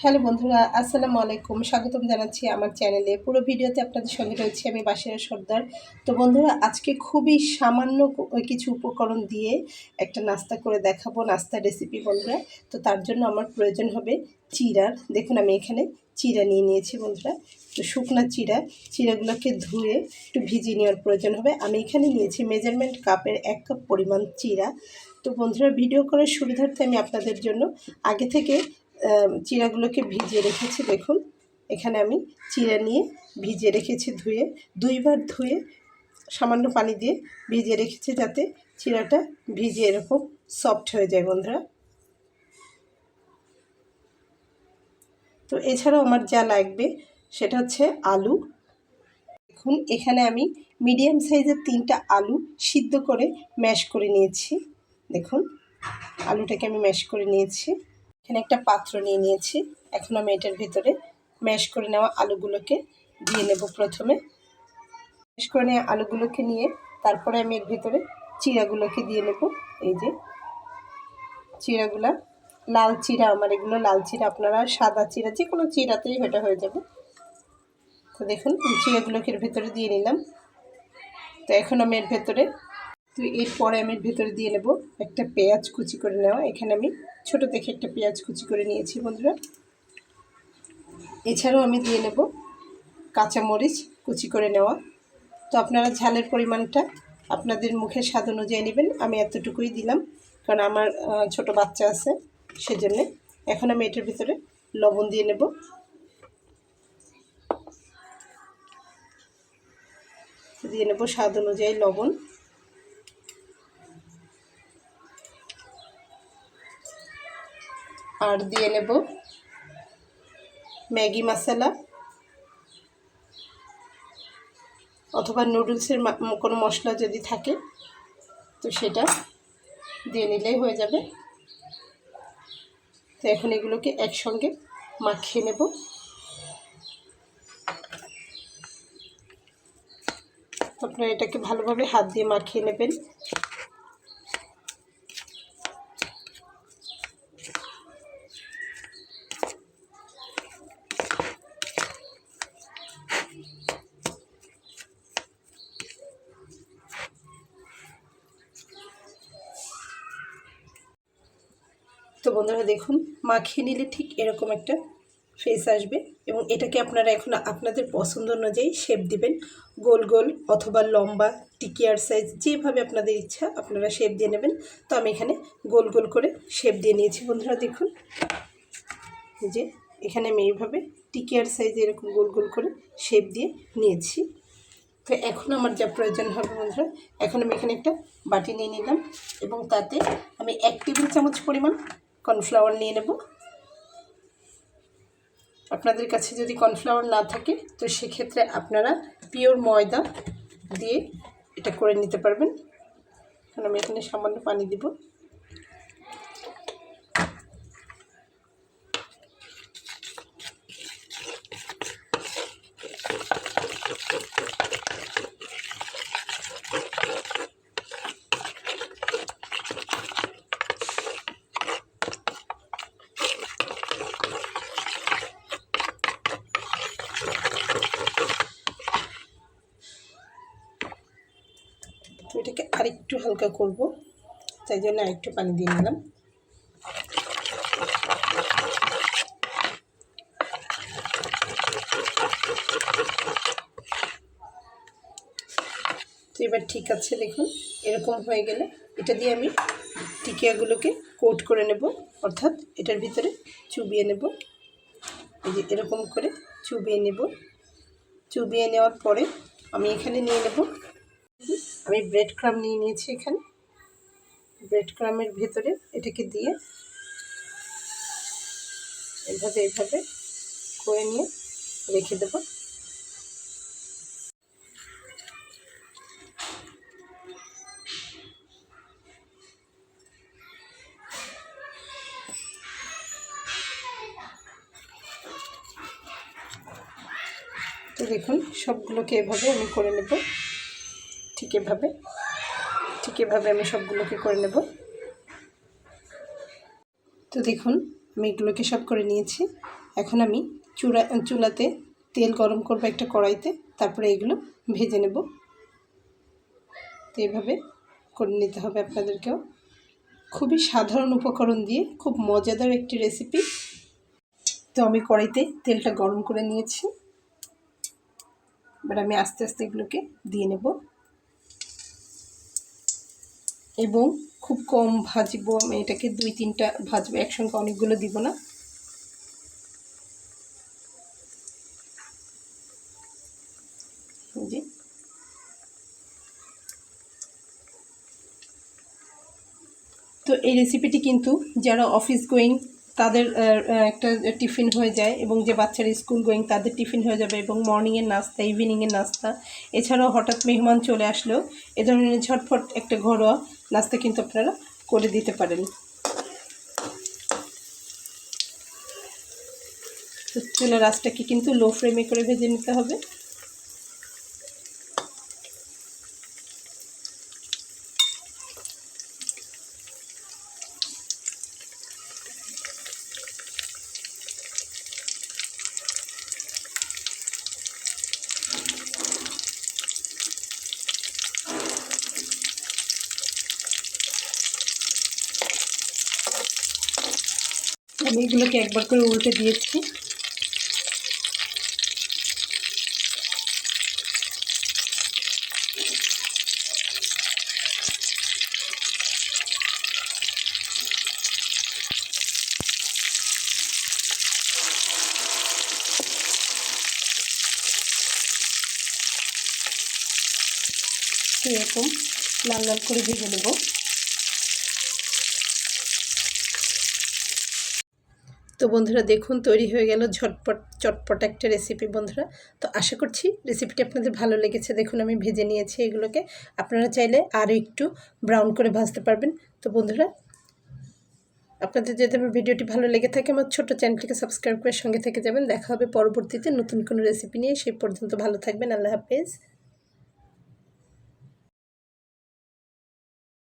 Hello বন্ধুরা, আসসালামু আলাইকুম। স্বাগতম জানাচ্ছি আমার চ্যানেলে। পুরো ভিডিওতে আপনাদের সঙ্গে রয়েছি আমি বাশিরা সর্দার। তো বন্ধুরা, আজকে খুবই সামান্য কিছু উপকরণ দিয়ে একটা নাস্তা করে দেখাবো, নাস্তার রেসিপি বন্ধুরা। তো তার জন্য আমার প্রয়োজন হবে চিড়ার। দেখুন আমি এখানে চিড়া নিয়ে নিয়েছি বন্ধুরা। তো শুকনা চিড়াগুলোকে ধুয়ে একটু ভিজিয়ে নেওয়ার প্রয়োজন হবে। আমি এখানে নিয়েছি মেজারমেন্ট কাপের 1 কাপ পরিমাণ চিড়া। তো বন্ধুরা, ভিডিও করার সুবিধার্থে আমি আপনাদের জন্য আগে থেকে চিড়াগুলোকে ভিজিয়ে রেখেছি। দেখুন এখানে আমি চিড়া নিয়ে ভিজিয়ে রেখেছি, ধুয়ে 2বার ধুয়ে সামান্য পানি দিয়ে ভিজিয়ে রেখেছি, যাতে চিড়াটা ভিজে এরকম সফট হয়ে যায় বন্ধুরা। তো এছাড়াও আমার যা লাগবে সেটা হচ্ছে আলু। দেখুন এখানে আমি মিডিয়াম সাইজের 3টা আলু সিদ্ধ করে ম্যাশ করে নিয়েছি। দেখুন আলুটাকে আমি ম্যাশ করে নিয়েছি। এখানে একটা পাত্র নিয়ে নিয়েছি। এখন আমি এটার ভিতরে ম্যাশ করে নেওয়া আলুগুলোকে দিয়ে নেব। প্রথমে ম্যাশ করে নেওয়া আলুগুলোকে নিয়ে তারপরে আমি এর ভিতরে চিড়াগুলোকে দিয়ে নেব। এই যে চিড়াগুলা, লাল চিড়া আমার, এগুলো লাল চিড়া, আপনারা সাদা চিড়া যে কোনো চিড়াতেই এটা হয়ে যাবে। তো দেখুন চিড়াগুলোকে এর ভিতরে দিয়ে নিলাম। তো এখন আমি এর ভেতরে এরপরে আমি এর ভেতরে দিয়ে নেব একটা পেঁয়াজ কুচি করে নেওয়া। এখানে আমি ছোট দেখে একটা পেঁয়াজ কুচি করে নিয়েছি বন্ধুরা। এছাড়াও আমি দিয়ে নেব কাঁচামরিচ কুচি করে নেওয়া। তো আপনারা ঝালের পরিমাণটা আপনাদের মুখের স্বাদ অনুযায়ী নেবেন। আমি এতটুকুই দিলাম, কারণ আমার ছোট বাচ্চা আছে সেজন্যে। এখন আমি এটার ভিতরে লবণ দিয়ে নেব। দিয়ে নেব স্বাদ অনুযায়ী লবণ। আর দিয়ে নেব ম্যাগি মশলা অথবা নুডলসের কোনো মশলা যদি থাকে তো সেটা দিয়ে নিলেই হয়ে যাবে। তো এখন এগুলোকে একসঙ্গে মাখিয়ে নেব। আপনারা এটাকে ভালোভাবে হাত দিয়ে মাখিয়ে নেবেন। তো বন্ধুরা দেখুন, মাখিয়ে নিলে ঠিক এরকম একটা ফেস আসবে, এবং এটাকে আপনারা এখন আপনাদের পছন্দ অনুযায়ী শেপ দিবেন। গোল গোল অথবা লম্বা, টিকিয়ার সাইজ, যেভাবে আপনাদের ইচ্ছা আপনারা শেপ দিয়ে নেবেন। তো আমি এখানে গোল গোল করে শেপ দিয়ে নিয়েছি বন্ধুরা। দেখুন যে এখানে আমি এইভাবে টিকিয়ার সাইজে এরকম গোল গোল করে শেপ দিয়ে নিয়েছি। তো এখন আমার যা প্রয়োজন হবে বন্ধুরা, এখন আমি এখানে একটা বাটি নিয়ে নিলাম এবং তাতে আমি 1 টেবিল চামচ পরিমাণ কর্নফ্লাওয়ার নিয়ে নেব। আপনাদের কাছে যদি কর্নফ্লাওয়ার না থাকে তো সেক্ষেত্রে আপনারা পিওর ময়দা দিয়ে এটা করে নিতে পারবেন। এখন আমি এখানে সামান্য পানি দিব। এটাকে আরেকটু হালকা করব, তাই জন্য আরেকটু পানি দিয়ে নিলাম। তো এবার ঠিক আছে, দেখুন এরকম হয়ে গেলে এটা দিয়ে আমি টিকিয়াগুলোকে কোট করে নেব, অর্থাৎ এটার ভিতরে চুবিয়ে নেব। এই যে এরকম করে চুবিয়ে নেব। চুবিয়ে নেওয়ার পরে আমি এখানে নিয়ে নেব, আমি ব্রেড ক্রাম্ব নিয়ে নিয়েছি। এখানে ব্রেড ক্রাম্বের ভেতরে এটাকে দিয়ে এইভাবে করে নিয়ে রেখে দেব। তো দেখুন সবগুলোকে এভাবে আমি করে নেব, ঠিক এভাবে আমি সবগুলোকে করে নেব। তো দেখুন আমি এগুলোকে সব করে নিয়েছি। এখন আমি চুলাতে তেল গরম করব একটা কড়াইতে, তারপরে এগুলো ভেজে নেব। তো এইভাবে করে নিতে হবে আপনাদেরকেও। খুবই সাধারণ উপকরণ দিয়ে খুব মজাদার একটি রেসিপি। তো আমি কড়াইতে তেলটা গরম করে নিয়েছি, এবার আমি আস্তে আস্তে এগুলোকে দিয়ে নেব এবং খুব কম ভাজবো। আমি এটাকে 2-3টা ভাজবো, একসঙ্গে অনেকগুলো দিব না। জি, তো এই রেসিপিটি কিন্তু যারা অফিস গোয়িং তাদের একটা টিফিন হয়ে যায়, এবং যে বাচ্চারা স্কুল গোয়িং তাদের টিফিন হয়ে যাবে, এবং মর্নিংয়ের নাস্তা, ইভিনিংয়ের নাস্তা, এছাড়াও হঠাৎ মেহমান চলে আসলেও এ ধরনের ঝটফট একটা ঘরোয়া নাস্তা কিন্তু আপনারা করে দিতে পারেন। তো চুলার আঁচটাকে কিন্তু লো ফ্লেমে করে ভেজে নিতে হবে। আমি এগুলোকে একবার করে উল্টে দিয়েছি। এরকম লাল লাল করে ভেজে নেব। তো বন্ধুরা দেখুন, তৈরি হয়ে গেল চটপট একটা রেসিপি বন্ধুরা। তো আশা করছি রেসিপিটি আপনাদের ভালো লেগেছে। দেখুন আমি ভেজে নিয়েছি এগুলোকে, আপনারা চাইলে আরও একটু ব্রাউন করে ভাজতে পারবেন। তো বন্ধুরা, আপনাদের যদি আমার ভিডিওটি ভালো লেগে থাকে আমার ছোট্ট চ্যানেলটিকে সাবস্ক্রাইব করে সঙ্গে থেকে যাবেন। দেখা হবে পরবর্তীতে নতুন কোনো রেসিপি নিয়ে। সেই পর্যন্ত ভালো থাকবেন। আল্লাহ হাফেজ।